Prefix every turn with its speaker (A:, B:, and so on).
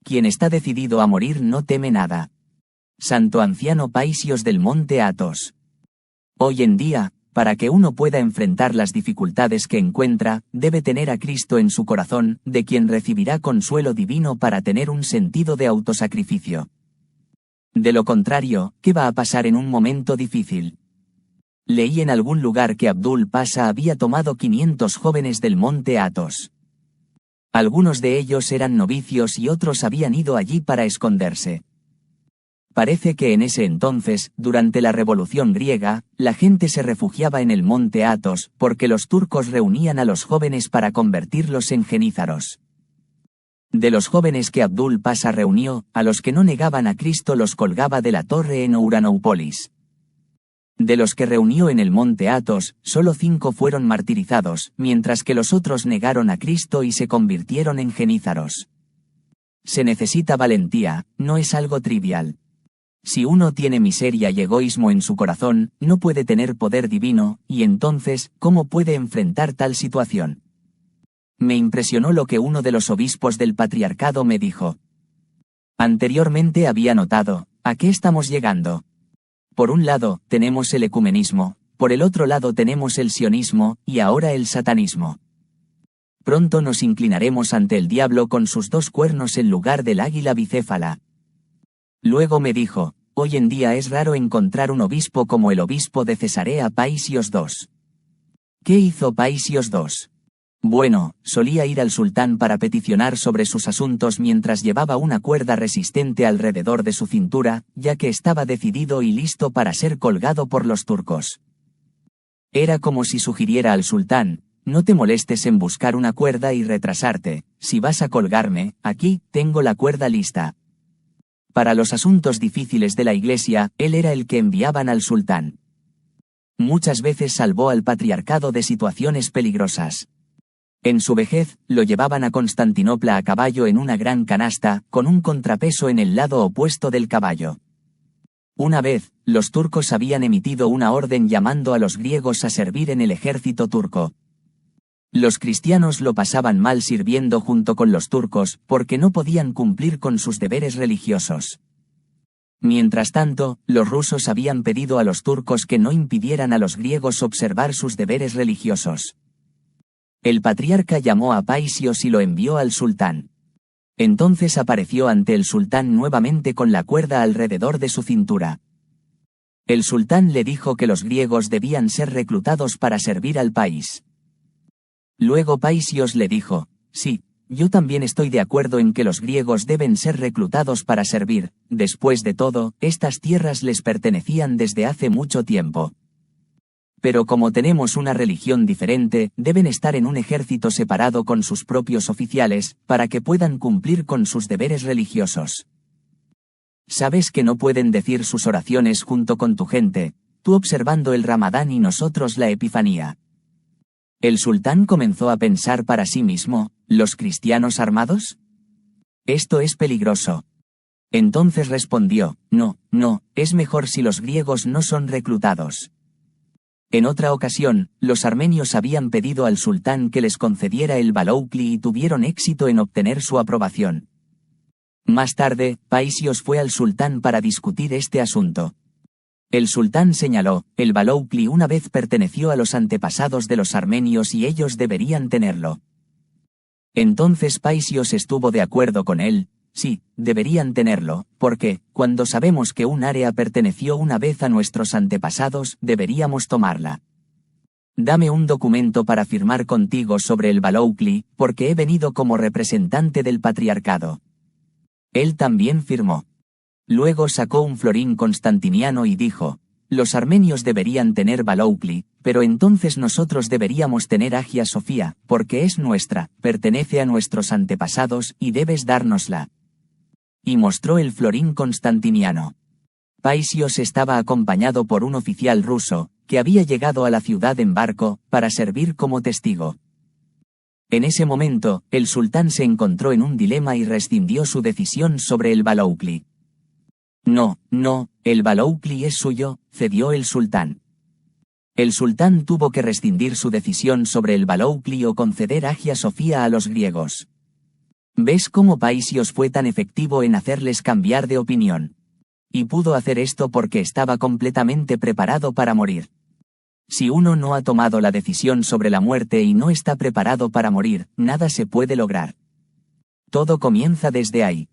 A: Quien está decidido a morir no teme nada. Santo Anciano Paisios del Monte Athos. Hoy en día, para que uno pueda enfrentar las dificultades que encuentra, debe tener a Cristo en su corazón, de quien recibirá consuelo divino para tener un sentido de autosacrificio. De lo contrario, ¿qué va a pasar en un momento difícil? Leí en algún lugar que Abdul Pasha había tomado 500 jóvenes del Monte Athos. Algunos de ellos eran novicios y otros habían ido allí para esconderse. Parece que en ese entonces, durante la Revolución griega, la gente se refugiaba en el Monte Athos, porque los turcos reunían a los jóvenes para convertirlos en genízaros. De los jóvenes que Abdul Pasha reunió, a los que no negaban a Cristo los colgaba de la torre en Uranópolis. De los que reunió en el Monte Athos, solo 5 fueron martirizados, mientras que los otros negaron a Cristo y se convirtieron en genízaros. Se necesita valentía, no es algo trivial. Si uno tiene miseria y egoísmo en su corazón, no puede tener poder divino, y entonces, ¿cómo puede enfrentar tal situación? Me impresionó lo que uno de los obispos del patriarcado me dijo. Anteriormente había notado, ¿a qué estamos llegando? Por un lado, tenemos el ecumenismo, por el otro lado tenemos el sionismo, y ahora el satanismo. Pronto nos inclinaremos ante el diablo con sus 2 cuernos en lugar del águila bicéfala. Luego me dijo, hoy en día es raro encontrar un obispo como el obispo de Cesarea Paisios II. ¿Qué hizo Paisios II? Bueno, solía ir al sultán para peticionar sobre sus asuntos mientras llevaba una cuerda resistente alrededor de su cintura, ya que estaba decidido y listo para ser colgado por los turcos. Era como si sugiriera al sultán, no te molestes en buscar una cuerda y retrasarte, si vas a colgarme, aquí, tengo la cuerda lista. Para los asuntos difíciles de la iglesia, él era el que enviaban al sultán. Muchas veces salvó al patriarcado de situaciones peligrosas. En su vejez, lo llevaban a Constantinopla a caballo en una gran canasta, con un contrapeso en el lado opuesto del caballo. Una vez, los turcos habían emitido una orden llamando a los griegos a servir en el ejército turco. Los cristianos lo pasaban mal sirviendo junto con los turcos, porque no podían cumplir con sus deberes religiosos. Mientras tanto, los rusos habían pedido a los turcos que no impidieran a los griegos observar sus deberes religiosos. El patriarca llamó a Paisios y lo envió al sultán. Entonces apareció ante el sultán nuevamente con la cuerda alrededor de su cintura. El sultán le dijo que los griegos debían ser reclutados para servir al país. Luego Paisios le dijo, sí, yo también estoy de acuerdo en que los griegos deben ser reclutados para servir, después de todo, estas tierras les pertenecían desde hace mucho tiempo. Pero como tenemos una religión diferente, deben estar en un ejército separado con sus propios oficiales, para que puedan cumplir con sus deberes religiosos. Sabes que no pueden decir sus oraciones junto con tu gente, tú observando el Ramadán y nosotros la Epifanía. El sultán comenzó a pensar para sí mismo, ¿los cristianos armados? Esto es peligroso. Entonces respondió, no, es mejor si los griegos no son reclutados. En otra ocasión, los armenios habían pedido al sultán que les concediera el Baloukli y tuvieron éxito en obtener su aprobación. Más tarde, Paisios fue al sultán para discutir este asunto. El sultán señaló, el Baloukli una vez perteneció a los antepasados de los armenios y ellos deberían tenerlo. Entonces Paisios estuvo de acuerdo con él. Sí, deberían tenerlo, porque, cuando sabemos que un área perteneció una vez a nuestros antepasados, deberíamos tomarla. Dame un documento para firmar contigo sobre el Baloukli, porque he venido como representante del patriarcado. Él también firmó. Luego sacó un florín constantiniano y dijo, los armenios deberían tener Baloukli, pero entonces nosotros deberíamos tener Hagia Sofía, porque es nuestra, pertenece a nuestros antepasados y debes dárnosla. Y mostró el florín constantiniano. Paisios estaba acompañado por un oficial ruso, que había llegado a la ciudad en barco, para servir como testigo. En ese momento, el sultán se encontró en un dilema y rescindió su decisión sobre el Baloukli. No, el Baloukli es suyo, cedió el sultán. El sultán tuvo que rescindir su decisión sobre el Baloukli o conceder Hagia Sofía a los griegos. ¿Ves cómo Paisios fue tan efectivo en hacerles cambiar de opinión? Y pudo hacer esto porque estaba completamente preparado para morir. Si uno no ha tomado la decisión sobre la muerte y no está preparado para morir, nada se puede lograr. Todo comienza desde ahí.